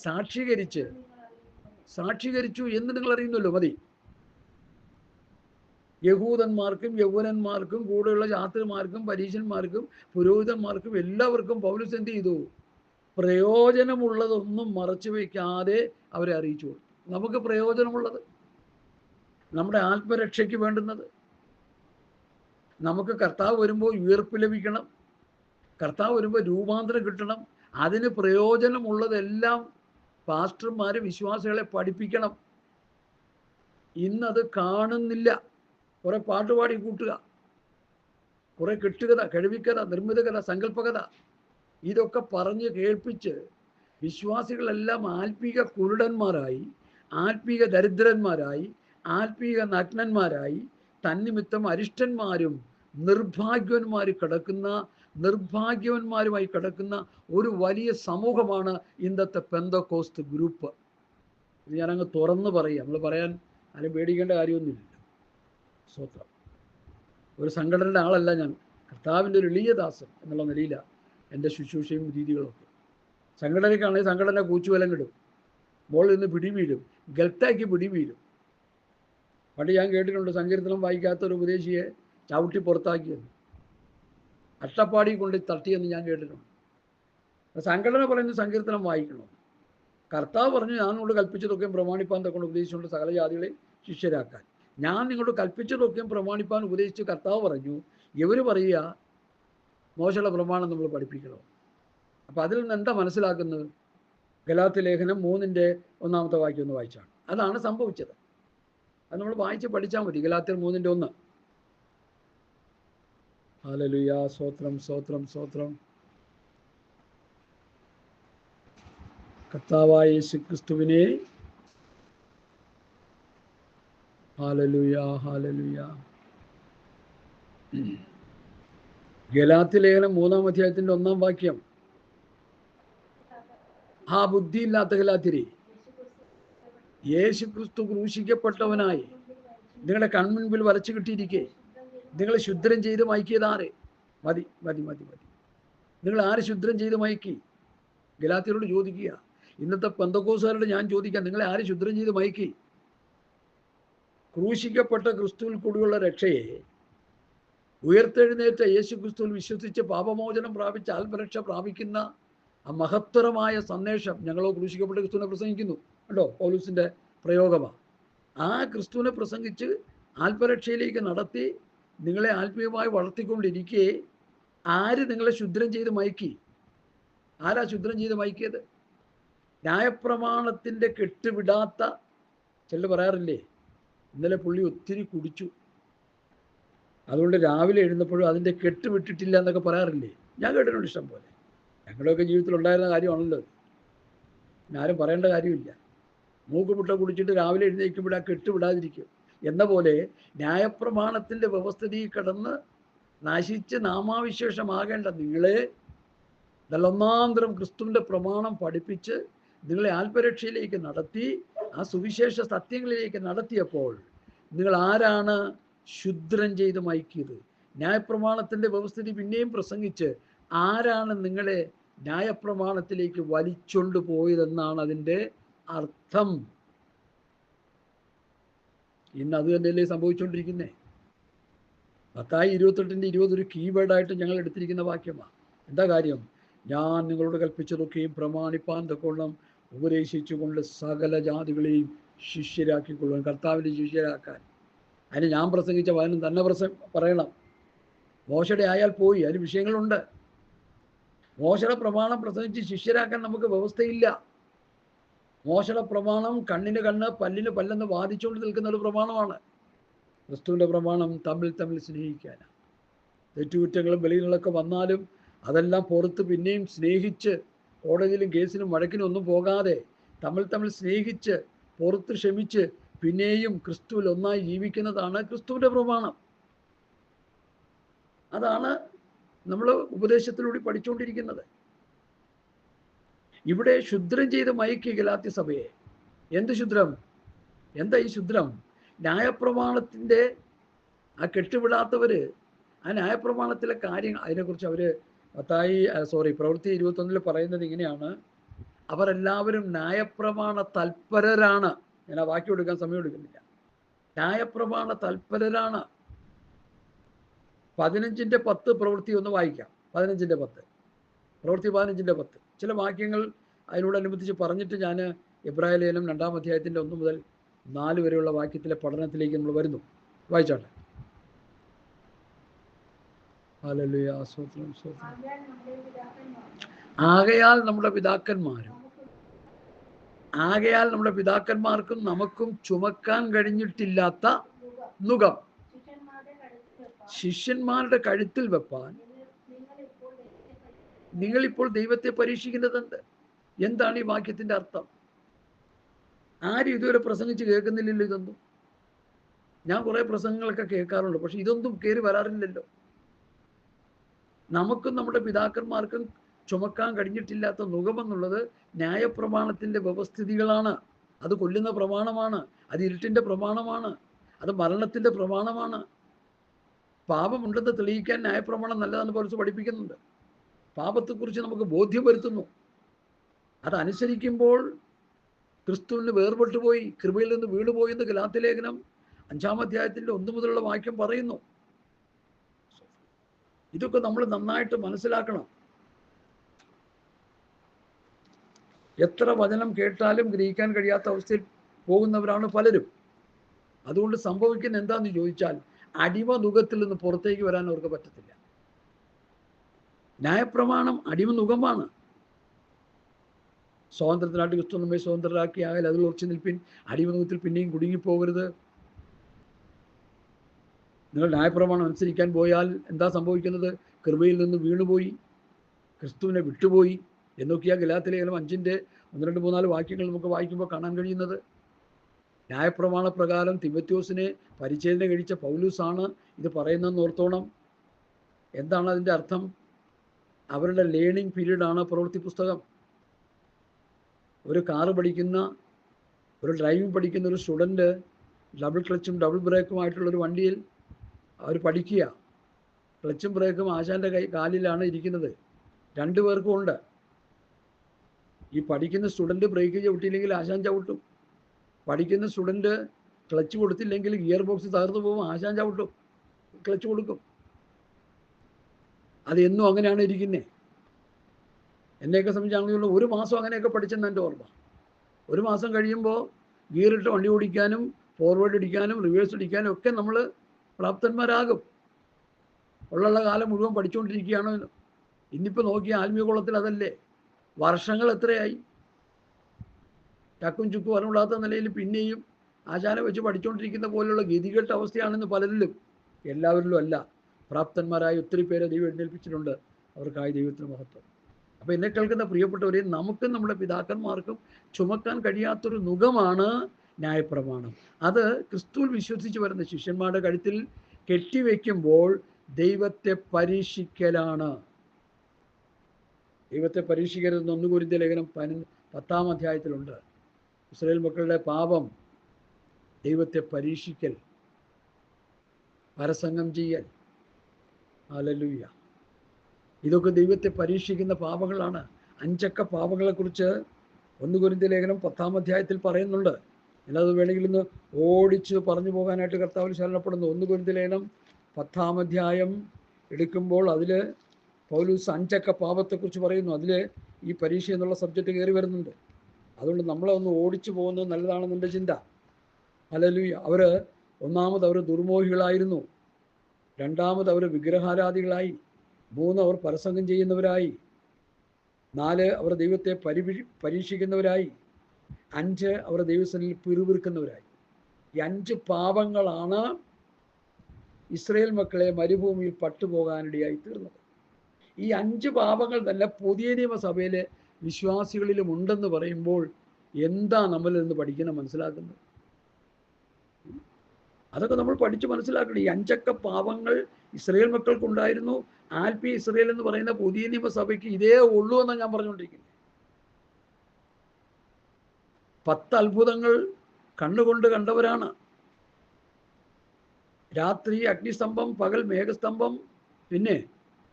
സാക്ഷീകരിച്ചു എന്ന് നിങ്ങൾ അറിയുന്നല്ലോ. മതി. യഹൂദന്മാർക്കും യൗവനന്മാർക്കും കൂടെയുള്ള ശാസ്ത്രിമാർക്കും പരീശന്മാർക്കും പുരോഹിതന്മാർക്കും എല്ലാവർക്കും പൗലോസ് എന്ത് ചെയ്തു? പ്രയോജനമുള്ളതൊന്നും മറച്ചു വയ്ക്കാതെ അവരെ അറിയിച്ചു. നമുക്ക് പ്രയോജനമുള്ളത്, നമ്മുടെ ആത്മരക്ഷയ്ക്ക് വേണ്ടുന്നത്, നമുക്ക് കർത്താവ് വരുമ്പോൾ ഉയർപ്പ് ലഭിക്കണം, കർത്താവ് വരുമ്പോൾ രൂപാന്തരം കിട്ടണം, അതിന് പ്രയോജനമുള്ളതെല്ലാം പാസ്റ്റർമാർ വിശ്വാസികളെ പഠിപ്പിക്കണം. ഇന്നത് കാണുന്നില്ല. കുറെ പാട്ടുപാടി കൂട്ടുക, കുറെ കെട്ടുകഥ, കഴിവിക്കഥ, നിർമ്മിത കഥ, സങ്കല്പകഥ, ഇതൊക്കെ പറഞ്ഞ് കേൾപ്പിച്ച് വിശ്വാസികളെല്ലാം ആത്മീക കുരുടന്മാരായി, ആത്മീക ദരിദ്രന്മാരായി, ആത്മീക നഗ്നന്മാരായി, തന്നിമിത്തം അരിഷ്ടന്മാരും നിർഭാഗ്യവന്മാരുമായി കിടക്കുന്ന ഒരു വലിയ സമൂഹമാണ് ഇന്നത്തെ പെന്തക്കോസ്ത് ഗ്രൂപ്പ്. ഇത് ഞാനങ്ങ് തുറന്ന് പറയാം. നമ്മൾ പറയാൻ ആരും പേടിക്കേണ്ട കാര്യമൊന്നുമില്ല. സ്തോത്രം. ഒരു സംഘടനയുടെ ആളല്ല ഞാൻ. കർത്താവിൻ്റെ ഒരു എളിയദാസൻ എന്നുള്ള നിലയിലാണ് എൻ്റെ ശുശ്രൂഷയും രീതികളൊക്കെ. സംഘടനയ്ക്കാണെങ്കിൽ സംഘടന കൂച്ചുവലം കിടും, ബോളിൽ നിന്ന് പിടി വീഴും, ഗൽത്താക്കി പിടി വീഴും. പണ്ട് ഞാൻ കേട്ടിട്ടുണ്ട്, സങ്കീർത്തനം വായിക്കാത്ത ഒരു ഉപദേശിയെ ചവിട്ടി പുറത്താക്കിയെന്ന്, അട്ടപ്പാടി കൊണ്ട് തട്ടിയെന്ന് ഞാൻ കേട്ടിട്ടുണ്ട്. സംഘടന പറയുന്നത് സങ്കീർത്തനം വായിക്കണം. കർത്താവ് പറഞ്ഞു, ഞാൻ നിങ്ങളോട് കൽപ്പിച്ചതൊക്കെയും പ്രമാണിപ്പാൻ കൊണ്ട് ഉപദേശിച്ചുകൊണ്ട് സകല ജാതികളെ ശിഷ്യരാക്കാൻ. ഞാൻ നിങ്ങളോട് കൽപ്പിച്ചതൊക്കെയും പ്രമാണിപ്പാൻ ഉപദേശിച്ച് കർത്താവ് പറഞ്ഞു, ഇവർ പറയുക മോശമുള്ള പ്രമാണം നമ്മൾ പഠിപ്പിക്കണം. അപ്പം അതിൽ നിന്ന് എന്താ മനസ്സിലാക്കുന്നത്? ഗലാത്യ ലേഖനം 3-1 വാക്യം ഒന്ന് വായിച്ചാണ്. അതാണ് സംഭവിച്ചത്. അത് നമ്മൾ വായിച്ച് പഠിച്ചാൽ മതി. ഗലാത്യർ 3:1. ഹല്ലേലൂയ. സ്തോത്രം, സ്തോത്രം, സ്തോത്രം. കർത്താവായ യേശുക്രിസ്തുവിനെ ഹല്ലേലൂയ, ഹല്ലേലൂയ. ഗലാത്യ ലേഖനം 3-ാം അധ്യായത്തിന്റെ 1-ാം വാക്യം. ആ ബുദ്ധിയില്ലാത്ത ഗലാത്യരെ, യേശുക്രിസ്തു ക്രൂശിക്കപ്പെട്ടവനായി നിങ്ങളുടെ കൺമുൻപിൽ വരച്ചു കിട്ടിയിരിക്കെ നിങ്ങളെ ശുദ്രം ചെയ്ത് മയക്കിയതാരെ? മതി മതി മതി മതി. നിങ്ങൾ ആര് ശുദ്രം ചെയ്ത് മയക്കി? ഗലാത്യരോട് ചോദിക്കുക. ഇന്നത്തെ പെന്തക്കോസ്തുകാരോട് ഞാൻ ചോദിക്കാം, നിങ്ങളെ ആര് ശുദ്രം ചെയ്ത് മയക്കി? ക്രൂശിക്കപ്പെട്ട ക്രിസ്തുവിൽ കൂടിയുള്ള രക്ഷയെ, ഉയർത്തെഴുന്നേറ്റ യേശു ക്രിസ്തുവിൽ വിശ്വസിച്ച് പാപമോചനം പ്രാപിച്ച് ആത്മരക്ഷ പ്രാപിക്കുന്ന ആ മഹത്തരമായ സന്ദേശം ഞങ്ങളോ ക്രൂശിക്കപ്പെട്ട ക്രിസ്തുവിനെ പ്രസംഗിക്കുന്നു. കേട്ടോ, പൗലൂസിൻ്റെ പ്രയോഗമാണ്. ആ ക്രിസ്തുവിനെ പ്രസംഗിച്ച് ആത്മരക്ഷയിലേക്ക് നടത്തി നിങ്ങളെ ആത്മീയമായി വളർത്തിക്കൊണ്ടിരിക്കെ ആര് നിങ്ങളെ ശുദ്രം ചെയ്ത് മയക്കി? ആരാ ശുദ്രം ചെയ്ത് മയക്കിയത്? ന്യായപ്രമാണത്തിൻ്റെ കെട്ടുവിടാത്ത ചിലർ പറയാറില്ലേ, ഇന്നലെ പുള്ളി ഒത്തിരി കുടിച്ചു, അതുകൊണ്ട് രാവിലെ എഴുന്നപ്പോഴും അതിൻ്റെ കെട്ട് വിട്ടിട്ടില്ല എന്നൊക്കെ പറയാറില്ലേ? ഞാൻ കേട്ടിട്ടുണ്ട് ഇഷ്ടം പോലെ. ഞങ്ങളുടെയൊക്കെ ജീവിതത്തിലുണ്ടായിരുന്ന കാര്യമാണല്ലോ. ആരും പറയേണ്ട കാര്യമില്ല. മൂക്കുമുട്ട കുടിച്ചിട്ട് രാവിലെ എഴുന്നേൽക്കുമ്പോൾ ആ കെട്ട് വിടാതിരിക്കും എന്ന പോലെ ന്യായപ്രമാണത്തിൻ്റെ വ്യവസ്ഥിതിയിൽ കിടന്ന് നശിച്ച് നാമാവിശേഷമാകേണ്ട നിങ്ങളെ ഇതെല്ലാം ഒന്നാം തരം ക്രിസ്തുവിൻ്റെ പ്രമാണം പഠിപ്പിച്ച് നിങ്ങളെ ആത്മരക്ഷയിലേക്ക് നടത്തി ആ സുവിശേഷ സത്യങ്ങളിലേക്ക് നടത്തിയപ്പോൾ നിങ്ങൾ ആരാണ് ശുദ്രം ചെയ്ത് മയക്കിയത്? ന്യായപ്രമാണത്തിൻ്റെ വ്യവസ്ഥിതി പിന്നെയും പ്രസംഗിച്ച് ആരാണ് നിങ്ങളെ ന്യായപ്രമാണത്തിലേക്ക് വലിച്ചൊണ്ടു പോയതെന്നാണ് അതിൻ്റെ അർത്ഥം. ഇന്ന് അത് തന്നെയല്ലേ സംഭവിച്ചുകൊണ്ടിരിക്കുന്നേ. മത്തായി 28:20 ഒരു കീവേഡായിട്ട് ഞങ്ങൾ എടുത്തിരിക്കുന്ന വാക്യമാണ്. എന്താ കാര്യം? ഞാൻ നിങ്ങളോട് കൽപ്പിച്ചതൊക്കെയും പ്രമാണിപ്പാൻ തക്കോണം ഉപദേശിച്ചുകൊണ്ട് സകല ജാതികളെയും ശിഷ്യരാക്കിക്കൊള്ളുവാൻ. കർത്താവിൻ്റെ ശിഷ്യരാക്കാൻ. അതിന് ഞാൻ പ്രസംഗിച്ച വചനം തന്നെ പറയണം. മോശയുടെ ആയാൽ പോയി, അതിന് വിഷയങ്ങളുണ്ട്. മോശയുടെ പ്രമാണം പ്രസംഗിച്ച് ശിഷ്യരാക്കാൻ നമുക്ക് വ്യവസ്ഥയില്ല. മോശയുടെ പ്രമാണം കണ്ണിന് കണ്ണ് പല്ലിന് പല്ലെന്ന് വാദിച്ചുകൊണ്ട് നിൽക്കുന്ന ഒരു പ്രമാണമാണ്. ക്രിസ്തുവിൻ്റെ പ്രമാണം തമ്മിൽ സ്നേഹിക്കാനാണ്. തെറ്റുകുറ്റങ്ങളും ബലികളൊക്കെ വന്നാലും അതെല്ലാം പുറത്ത് പിന്നെയും സ്നേഹിച്ച് കോടതിയിലും കേസിലും വഴക്കിനും ഒന്നും പോകാതെ തമ്മിൽ സ്നേഹിച്ച് പുറത്ത് ക്ഷമിച്ച് പിന്നെയും ക്രിസ്തുവിൽ ഒന്നായി ജീവിക്കുന്നതാണ് ക്രിസ്തുവിൻ്റെ പ്രമാണം. അതാണ് നമ്മൾ ഉപദേശത്തിലൂടെ പഠിച്ചുകൊണ്ടിരിക്കുന്നത്. ഇവിടെ ശുദ്രം ചെയ്ത് മയക്കി ഗലാത്യ സഭയെ. എന്ത് ശുദ്രം? എന്താ ഈ ശുദ്രം? ന്യായപ്രമാണത്തിൻ്റെ ആ കെട്ടുവിടാത്തവര് ആ ന്യായപ്രമാണത്തിലെ കാര്യങ്ങൾ അതിനെക്കുറിച്ച് അവർ പ്രവൃത്തി 21 പറയുന്നത് ഇങ്ങനെയാണ്: അവരെല്ലാവരും ന്യായപ്രമാണ തൽപരരാണ്. ഞാൻ ആ വാക്യം എടുക്കാൻ സമയം എടുക്കുന്നില്ല. ന്യായപ്രമാണ തൽപരരാണ്. 15:10 പ്രവൃത്തി ഒന്ന് വായിക്കാം. 15:10 പ്രവൃത്തി 15:10 ചില വാക്യങ്ങൾ അതിനോടനുബന്ധിച്ച് പറഞ്ഞിട്ട് ഞാൻ എബ്രായ ലേഖനം 2-ാം അധ്യായത്തിൻ്റെ 1 മുതൽ 4 വരെയുള്ള വാക്യത്തിലെ പഠനത്തിലേക്ക് നമ്മൾ വരുന്നു. വായിച്ചാട്ടെ. ഹല്ലേലൂയ, സ്തോത്രം, സ്തോത്രം. ആകയാൽ നമ്മുടെ പിതാക്കന്മാർക്കും നമുക്കും ചുമക്കാൻ കഴിഞ്ഞിട്ടില്ലാത്ത നുകം ശിഷ്യന്മാരുടെ കഴുത്തിൽ വെപ്പാൻ നിങ്ങളിപ്പോൾ ദൈവത്തെ പരീക്ഷിക്കുന്നതുണ്ട്. എന്താണ് ഈ വാക്യത്തിന്റെ അർത്ഥം? ആരും ഇതുവരെ പ്രസംഗിച്ച് കേൾക്കുന്നില്ലല്ലോ ഇതൊന്നും. ഞാൻ കുറെ പ്രസംഗങ്ങളൊക്കെ കേൾക്കാറുണ്ട്, പക്ഷെ ഇതൊന്നും കയറി വരാറില്ലല്ലോ. നമുക്കും നമ്മുടെ പിതാക്കന്മാർക്കും ചുമക്കാൻ കഴിഞ്ഞിട്ടില്ലാത്ത നുകമെന്നുള്ളത് ന്യായപ്രമാണത്തിന്റെ വ്യവസ്ഥിതികളാണ്. അത് കൊല്ലുന്ന പ്രമാണമാണ്, അത് ഇരുട്ടിന്റെ പ്രമാണമാണ്, അത് മരണത്തിന്റെ പ്രമാണമാണ്. പാപമുണ്ടെന്ന് തെളിയിക്കാൻ ന്യായപ്രമാണം നല്ലതെന്ന് പൗലോസ് പഠിപ്പിക്കുന്നുണ്ട്. പാപത്തെക്കുറിച്ച് നമുക്ക് ബോധ്യം വരുത്തുന്നു. അതനുസരിക്കുമ്പോൾ ക്രിസ്തുവിന് വേർപെട്ടു പോയി, കൃപയിൽ നിന്ന് വീണുപോയി എന്ന് ഗലാത്യ ലേഖനം 5-ാം അധ്യായത്തിന്റെ 1 മുതലുള്ള വാക്യം പറയുന്നു. ഇതൊക്കെ നമ്മൾ നന്നായിട്ട് മനസ്സിലാക്കണം. എത്ര വചനം കേട്ടാലും ഗ്രഹിക്കാൻ കഴിയാത്ത അവസ്ഥയിൽ പോകുന്നവരാണ് പലരും. അതുകൊണ്ട് സംഭവിക്കുന്ന എന്താന്ന് ചോദിച്ചാൽ, അടിമ നുകത്തിൽ നിന്ന് പുറത്തേക്ക് വരാൻ അവർക്ക് പറ്റത്തില്ല. ന്യായപ്രമാണം അടിമ നുകമാണ്. സ്വാതന്ത്ര്യത്തിനായിട്ട് ക്രിസ്തു നമ്മെ സ്വതന്ത്രരാക്കിയാൽ അതിൽ ഉറച്ചു നിൽപ്പിൻ, അടിമനുഖത്തിൽ പിന്നെയും കുടുങ്ങിപ്പോകരുത്. നിങ്ങൾ ന്യായപ്രമാണം അനുസരിക്കാൻ പോയാൽ എന്താ സംഭവിക്കുന്നത്? കൃപയിൽ നിന്ന് വീണുപോയി, ക്രിസ്തുവിനെ വിട്ടുപോയി എന്നൊക്കെയാണ് ഗലാത്യ ലേഖനം 5-ന്റെ 1, 2, 3, 4 വാക്യങ്ങൾ നമുക്ക് വായിക്കുമ്പോൾ കാണാൻ കഴിയുന്നത്. ന്യായപ്രമാണ പ്രകാരം തിമോഥെയോസിനെ പരിച്ഛേദന കഴിച്ച പൗലൂസാണ് ഇത് പറയുന്നതെന്ന് ഓർത്തോണം. എന്താണ് അതിൻ്റെ അർത്ഥം? അവരുടെ ലേണിംഗ് പീരീഡാണ് പ്രവൃത്തി പുസ്തകം. ഒരു കാറ് പഠിക്കുന്ന, ഒരു ഡ്രൈവിംഗ് പഠിക്കുന്ന ഒരു സ്റ്റുഡൻറ്റ് ഡബിൾ ക്ലച്ചും ഡബിൾ ബ്രേക്കുമായിട്ടുള്ളൊരു വണ്ടിയിൽ അവർ പഠിക്കുക. ക്ലച്ചും ബ്രേക്കും ആശാൻ്റെ കാലിലാണ് ഇരിക്കുന്നത്. 2 പേർക്കും ഉണ്ട്. ഈ പഠിക്കുന്ന സ്റ്റുഡൻറ്റ് ബ്രേക്ക് ചവിട്ടിയില്ലെങ്കിൽ ആശാൻ ചവിട്ടും. പഠിക്കുന്ന സ്റ്റുഡൻറ്റ് ക്ലച്ച് കൊടുത്തില്ലെങ്കിൽ ഗിയർ ബോക്സ് തകർന്നു പോകും, ആശാൻ ചവിട്ടും, ക്ലച്ച് കൊടുക്കും. അത് എന്നും അങ്ങനെയാണ് ഇരിക്കുന്നത്. എന്നെയൊക്കെ സംബന്ധിച്ചാണെങ്കിലും 1 മാസം അങ്ങനെയൊക്കെ പഠിച്ചെന്ന് എൻ്റെ ഓർമ്മ. 1 മാസം കഴിയുമ്പോൾ ഗിയറിട്ട് വണ്ടി ഓടിക്കാനും ഫോർവേഡ് അടിക്കാനും റിവേഴ്സ് അടിക്കാനും ഒക്കെ നമ്മൾ പ്രാപ്തന്മാരാകും. ഉള്ള കാലം മുഴുവൻ പഠിച്ചുകൊണ്ടിരിക്കുകയാണോ? ഇന്നിപ്പോൾ നോക്കിയ ആത്മീയ കുളത്തിൽ അതല്ലേ. വർഷങ്ങൾ എത്രയായി? ചക്കും ചുക്കും അറിവിടാത്ത നിലയിൽ പിന്നെയും ആശാനെ വെച്ച് പഠിച്ചുകൊണ്ടിരിക്കുന്ന പോലെയുള്ള ഗതികെട്ട അവസ്ഥയാണെന്ന് പലരിലും, എല്ലാവരിലും അല്ല. പ്രാപ്തന്മാരായ ഒത്തിരി പേരെ ദൈവം എഴുന്നേൽപ്പിച്ചിട്ടുണ്ട്. അവർക്കായി ദൈവത്തിന് മഹത്വം. അപ്പോൾ എന്നെ കേൾക്കുന്ന പ്രിയപ്പെട്ടവരെ, നമുക്കും നമ്മുടെ പിതാക്കന്മാർക്കും ചുമക്കാൻ കഴിയാത്തൊരു നുകമാണ് ന്യായപ്രമാണം. അത് ക്രിസ്തുവിൽ വിശ്വസിച്ച് വരുന്ന ശിഷ്യന്മാരുടെ കഴുത്തിൽ കെട്ടിവെക്കുമ്പോൾ ദൈവത്തെ പരീക്ഷിക്കലാണ്. ദൈവത്തെ പരീക്ഷിക്കരുതെന്ന് 1 കൊരിന്ത്യർ ലേഖനം 10-ാം അധ്യായത്തിലുണ്ട്. ഇസ്രായേൽ മക്കളുടെ പാപം ദൈവത്തെ പരീക്ഷിക്കൽ, പരസംഗം ചെയ്യൽ. ഹല്ലേലൂയ. ഇതൊക്കെ ദൈവത്തെ പരീക്ഷിക്കുന്ന പാപങ്ങളാണ്. 5 പാപങ്ങളെക്കുറിച്ച് 1 കൊരിന്ത്യർ ലേഖനം 10-ാം അധ്യായത്തിൽ പറയുന്നുണ്ട്. അല്ലാതെ വേണമെങ്കിൽ ഇന്ന് ഓടിച്ച് പറഞ്ഞു പോകാനായിട്ട് കർത്താവിൽ ശരണപ്പെടുന്നു. 1 കൊരിന്ത്യർ ലേഖനം 10-ാം അധ്യായം എടുക്കുമ്പോൾ അതിൽ പൗലോസ് 5 പാപത്തെക്കുറിച്ച് പറയുന്നു. അതിൽ ഈ പരീക്ഷ എന്നുള്ള സബ്ജക്റ്റ് കയറി വരുന്നുണ്ട്. അതുകൊണ്ട് നമ്മളെ ഒന്ന് ഓടിച്ചു പോകുന്നത് നല്ലതാണെന്ന് എൻ്റെ ചിന്ത. ഹല്ലേലൂയ. ഒന്നാമത് അവർ ദുർമോഹികളായിരുന്നു. രണ്ടാമത് അവർ വിഗ്രഹാരാധികളായി. 3 അവർ പരസംഗം ചെയ്യുന്നവരായി. 4 അവർ ദൈവത്തെ പരീക്ഷിക്കുന്നവരായി. 5 അവർ ദൈവസന്നിധിയിൽ പിറുപിറുക്കുന്നവരായി. ഈ 5 പാപങ്ങളാണ് ഇസ്രായേൽ മക്കളെ മരുഭൂമിയിൽ പട്ടുപോകാനിടയായി തീർന്നത്. ഈ 5 പാപങ്ങൾ തന്നെ പുതിയ നിയമസഭയിലെ വിശ്വാസികളിലും ഉണ്ടെന്ന് പറയുമ്പോൾ എന്താ നമ്മൾ നിന്ന് പഠിക്കണം, മനസ്സിലാക്കുന്നത്? അതൊക്കെ നമ്മൾ പഠിച്ച് മനസ്സിലാക്കണം. ഈ 5 പാപങ്ങൾ ഇസ്രായേൽ മക്കൾക്കുണ്ടായിരുന്നു. ആൽപ്പി ഇസ്രായേൽ എന്ന് പറയുന്ന പുതിയ നിയമസഭയ്ക്ക് ഇതേ ഉള്ളൂ എന്നാണ് ഞാൻ പറഞ്ഞുകൊണ്ടിരിക്കുന്നത്. 10 അത്ഭുതങ്ങൾ കണ്ണുകൊണ്ട് കണ്ടവരാണ്. രാത്രി അഗ്നിസ്തംഭം, പകൽ മേഘസ്തംഭം, പിന്നെ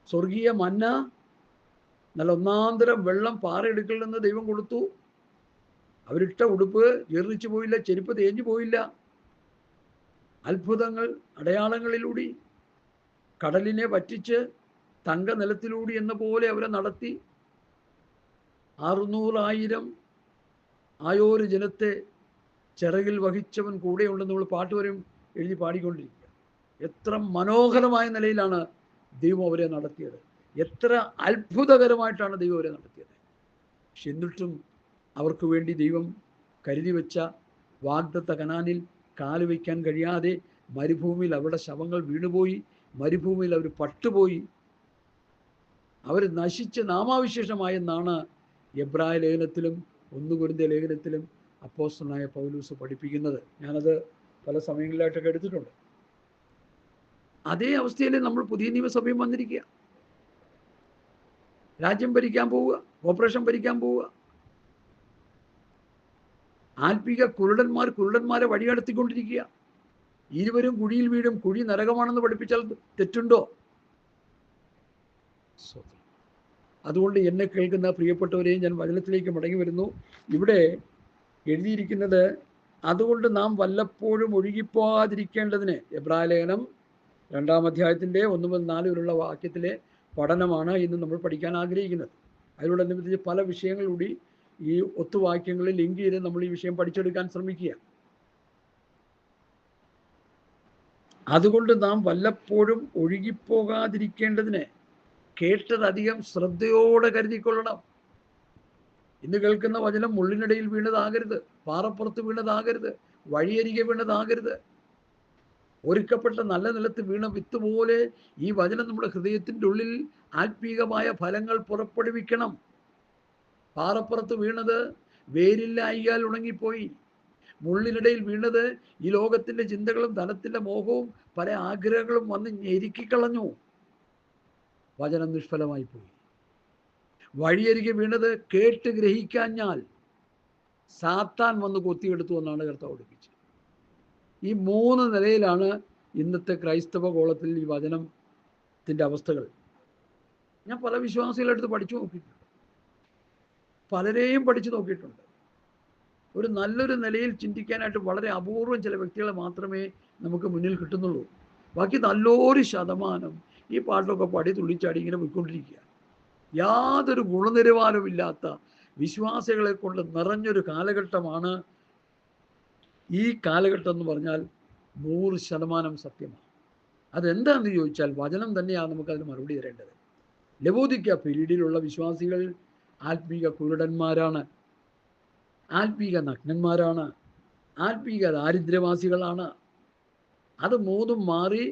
സ്വർഗീയ മന്ന, നല്ല ഒന്നാന്തരം വെള്ളം പാറയിടുക്കിൽ നിന്ന് ദൈവം കൊടുത്തു. അവരിട്ട ഉടുപ്പ് ജീർണിച്ചു പോയില്ല, ചെരുപ്പ് തേഞ്ഞു പോയില്ല. അത്ഭുതങ്ങൾ അടയാളങ്ങളിലൂടെ കടലിനെ വറ്റിച്ച് തങ്ക നിലത്തിലൂടെ എന്ന പോലെ അവരെ നടത്തി. 600,000 ആയോര് ജനത്തെ ചിറകിൽ വഹിച്ചവൻ കൂടെയുണ്ടെന്ന് നമ്മൾ പാട്ട് വരെയും എഴുതി പാടിക്കൊണ്ടിരിക്കുക. എത്ര മനോഹരമായ നിലയിലാണ് ദൈവം അവരെ നടത്തിയത്. എത്ര അത്ഭുതകരമായിട്ടാണ് ദൈവം അവരെ നടത്തിയത്. പക്ഷെ എന്നിട്ടും അവർക്ക് വേണ്ടി ദൈവം കരുതി വെച്ച വാഗ്ദത്ത കനാനിൽ കാല് വയ്ക്കാൻ കഴിയാതെ മരുഭൂമിയിൽ അവരുടെ ശവങ്ങൾ വീണുപോയി. മരുഭൂമിയിൽ അവർ പട്ടുപോയി. അവർ നശിച്ച് നാമാവിശേഷമായെന്നാണ് എബ്രായ ലേഖനത്തിലും 1 കൊരിന്ത്യർ ലേഖനത്തിലും അപ്പോസ്തലനായ പൗലോസ് പഠിപ്പിക്കുന്നത്. ഞാനത് പല സമയങ്ങളിലായിട്ടൊക്കെ എടുത്തിട്ടുണ്ട്. അതേ അവസ്ഥയിൽ നമ്മൾ പുതിയ നിയമസഭയും വന്നിരിക്കുക. രാജ്യം ഭരിക്കാൻ പോവുക, ഓപ്പറേഷൻ ഭരിക്കാൻ പോവുക. ആത്മീക കുരുടന്മാരെ വഴികടത്തിക്കൊണ്ടിരിക്കുക. ഇരുവരും കുഴിയിൽ വീഴും, കുഴി നരകമാണെന്ന് പഠിപ്പിച്ചാൽ തെറ്റുണ്ടോ? അതുകൊണ്ട് എന്നെ കേൾക്കുന്ന പ്രിയപ്പെട്ടവരെയും ഞാൻ വചനത്തിലേക്ക് മടങ്ങി വരുന്നു. ഇവിടെ എഴുതിയിരിക്കുന്നത്, അതുകൊണ്ട് നാം വല്ലപ്പോഴും ഒഴുകിപ്പോകാതിരിക്കേണ്ടതിന്. എബ്രായ ലേഖനം 2-ാം അധ്യായത്തിൻ്റെ 1 മുതൽ 4 വരെയുള്ള വാക്യത്തിലെ പഠനമാണ് ഇന്ന് നമ്മൾ പഠിക്കാൻ ആഗ്രഹിക്കുന്നത്. അതിനോടനുബന്ധിച്ച് പല വിഷയങ്ങളിലൂടെ ഈ ഒത്തുവാക്യങ്ങളിൽ ലിങ്ക് ചെയ്ത് നമ്മൾ ഈ വിഷയം പഠിച്ചെടുക്കാൻ ശ്രമിക്കുക. അതുകൊണ്ട് നാം വല്ലപ്പോഴും ഒഴുകിപ്പോകാതിരിക്കേണ്ടതിന് കേട്ടതധികം ശ്രദ്ധയോടെ കരുതിക്കൊള്ളണം. ഇന്ന് കേൾക്കുന്ന വചനം മുള്ളിനിടയിൽ വീണതാകരുത്, പാറപ്പുറത്ത് വീണതാകരുത്, വഴിയരികെ വീണതാകരുത്. ഒരുക്കപ്പെട്ട നല്ല നിലത്ത് വീണ വിത്ത് പോലെ ഈ വചനം നമ്മുടെ ഹൃദയത്തിൻ്റെ ഉള്ളിൽ ആത്മീകമായ ഫലങ്ങൾ പുറപ്പെടുവിക്കണം. പാറപ്പുറത്ത് വീണത് വേരില്ലായികയാൽ ഉണങ്ങിപ്പോയി. മുള്ളിനിടയിൽ വീണത് ഈ ലോകത്തിൻ്റെ ചിന്തകളും ധനത്തിൻ്റെ മോഹവും പല ആഗ്രഹങ്ങളും വന്ന് ഞെരുക്കിക്കളഞ്ഞു. വചനം നിഷ്ഫലമായി പോയി. വഴിയരികെ വീണത് കേട്ട് ഗ്രഹിക്കാഞ്ഞാൽ സാത്താൻ വന്ന് കൊത്തിയെടുത്തു എന്നാണ് കർത്താവ് പഠിപ്പിച്ചത്. ഈ 3 നിലയിലാണ് ഇന്നത്തെ ക്രൈസ്തവ ഗോളത്തിൽ ഈ വചനത്തിൻ്റെ അവസ്ഥകൾ. ഞാൻ പല വിശ്വാസികളെടുത്ത് പഠിച്ചു നോക്കിയിട്ടുണ്ട്, പലരെയും പഠിച്ചു നോക്കിയിട്ടുണ്ട്. ഒരു നല്ലൊരു നിലയിൽ ചിന്തിക്കാനായിട്ട് വളരെ അപൂർവം ചില വ്യക്തികളെ മാത്രമേ നമുക്ക് മുന്നിൽ കിട്ടുന്നുള്ളൂ. ബാക്കി നല്ലൊരു ശതമാനം ഈ പാട്ടിലൊക്കെ പാടി തുള്ളിച്ചാടി ഇങ്ങനെ പോയിക്കൊണ്ടിരിക്കുക. യാതൊരു ഗുണനിലവാരമില്ലാത്ത വിശ്വാസികളെ കൊണ്ട് നിറഞ്ഞൊരു കാലഘട്ടമാണ് ഈ കാലഘട്ടം എന്ന് പറഞ്ഞാൽ 100% സത്യമാണ്. അതെന്താണെന്ന് ചോദിച്ചാൽ വചനം തന്നെയാണ് നമുക്കതിന് മറുപടി തരേണ്ടത്. ലവോദിക്ക പീരീഡിലുള്ള വിശ്വാസികൾ ആത്മീക കുരുടന്മാരാണ്, ആത്മീക നഗ്നന്മാരാണ്, ആത്മീക ദാരിദ്ര്യവാസികളാണ്. അത് 3 മാറി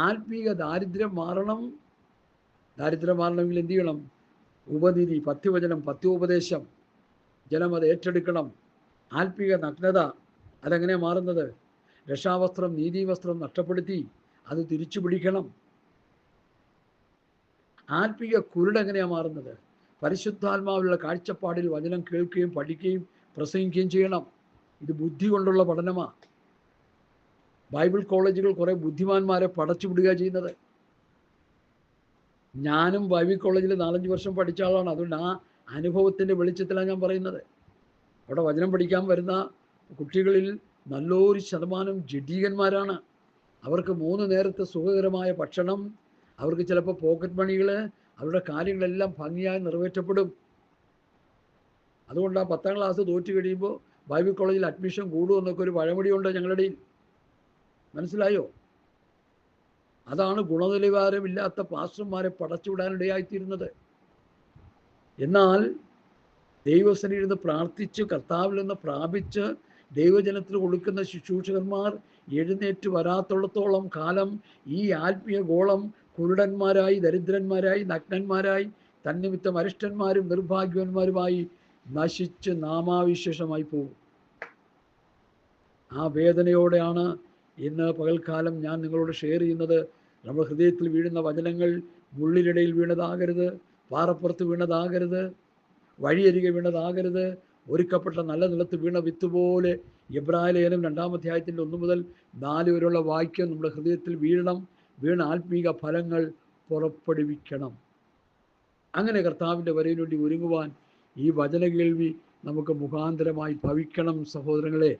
ആത്മീക ദാരിദ്ര്യം മാറണം. ദാരിദ്ര്യം മാറണമെങ്കിൽ എന്ത് ചെയ്യണം? ഉപനിധി, പഥ്യവചനം, പഥ്യോപദേശം, ജനം അത് ഏറ്റെടുക്കണം. ആത്മീക നഗ്നത അതെങ്ങനെയാണ് മാറുന്നത്? രക്ഷാവസ്ത്രം, നീതിവസ്ത്രം നഷ്ടപ്പെടുത്തി അത് തിരിച്ചു പിടിക്കണം. ആത്മീക കുരുടെങ്ങനെയാണ് മാറുന്നത്? പരിശുദ്ധാത്മാവിലുള്ള കാഴ്ചപ്പാടിൽ വചനം കേൾക്കുകയും പഠിക്കുകയും പ്രസംഗിക്കുകയും ചെയ്യണം. ഇത് ബുദ്ധി കൊണ്ടുള്ള പഠനമാണ്. ബൈബിൾ കോളേജുകൾ കുറേ ബുദ്ധിമാന്മാരെ പടച്ചു വിടുക ചെയ്യുന്നത്. ഞാനും ബൈബിൾ കോളേജിൽ 4-5 വർഷം പഠിച്ച ആളാണ്. അതുകൊണ്ട് ആ അനുഭവത്തിൻ്റെ വെളിച്ചത്തിലാണ് ഞാൻ പറയുന്നത്. അവിടെ വചനം പഠിക്കാൻ വരുന്ന കുട്ടികളിൽ നല്ലൊരു ശതമാനം ജഡീകന്മാരാണ്. അവർക്ക് 3 നേരത്തെ സുഖകരമായ ഭക്ഷണം, അവർക്ക് ചിലപ്പോൾ പോക്കറ്റ് മണികൾ, അവരുടെ കാര്യങ്ങളെല്ലാം ഭംഗിയായി നിറവേറ്റപ്പെടും. അതുകൊണ്ട് ആ 10ാം ക്ലാസ് തോറ്റു കഴിയുമ്പോൾ ബൈബിൾ കോളേജിൽ അഡ്മിഷൻ കൂടുമെന്നൊക്കെ ഒരു പഴമൊഴിയുണ്ട് ഞങ്ങളുടെ ഇടയിൽ. മനസ്സിലായോ? അതാണ് ഗുണനിലവാരമില്ലാത്ത പാസ്റ്റർമാരെ പടച്ചുവിടാനിടയായിത്തീരുന്നത്. എന്നാൽ ദൈവസന്നിധിയിൽ നിന്ന് പ്രാർത്ഥിച്ച് കർത്താവിൽ നിന്ന് പ്രാപിച്ച് ദൈവജനത്തിന് കൊടുക്കുന്ന ശുശ്രൂഷകന്മാർ എഴുന്നേറ്റ് വരാത്തുള്ളത്തോളം കാലം ഈ ആത്മീയ ഗോളം കുരുടന്മാരായി, ദരിദ്രന്മാരായി, നഗ്നന്മാരായി, തന്നിമിത്തം അരിഷ്ടന്മാരും നിർഭാഗ്യവന്മാരുമായി നശിച്ച് നാമാവിശേഷമായി പോകും. ആ വേദനയോടെയാണ് ഇന്ന് പകൽക്കാലം ഞാൻ നിങ്ങളോട് ഷെയർ ചെയ്യുന്നത്. നമ്മുടെ ഹൃദയത്തിൽ വീഴുന്ന വചനങ്ങൾ മുള്ളിനിടയിൽ വീണതാകരുത്, പാറപ്പുറത്ത് വീണതാകരുത്, വഴിയരികെ വീണതാകരുത്. ഒരുക്കപ്പെട്ട നല്ല നിലത്ത് വീണ വിത്ത് പോലെ എബ്രായ ലേഖനം 2-ാം അധ്യായത്തിൻ്റെ 1 മുതൽ 4 വരെയുള്ള വാക്യം നമ്മുടെ ഹൃദയത്തിൽ വീഴണം. വീണ ആത്മീക ഫലങ്ങൾ പുറപ്പെടുവിക്കണം. അങ്ങനെ കർത്താവിൻ്റെ വരവിന് വേണ്ടി ഒരുങ്ങുവാൻ ഈ വചന കേൾവി നമുക്ക് മുഖാന്തരമായി ഭവിക്കണം. സഹോദരങ്ങളെ,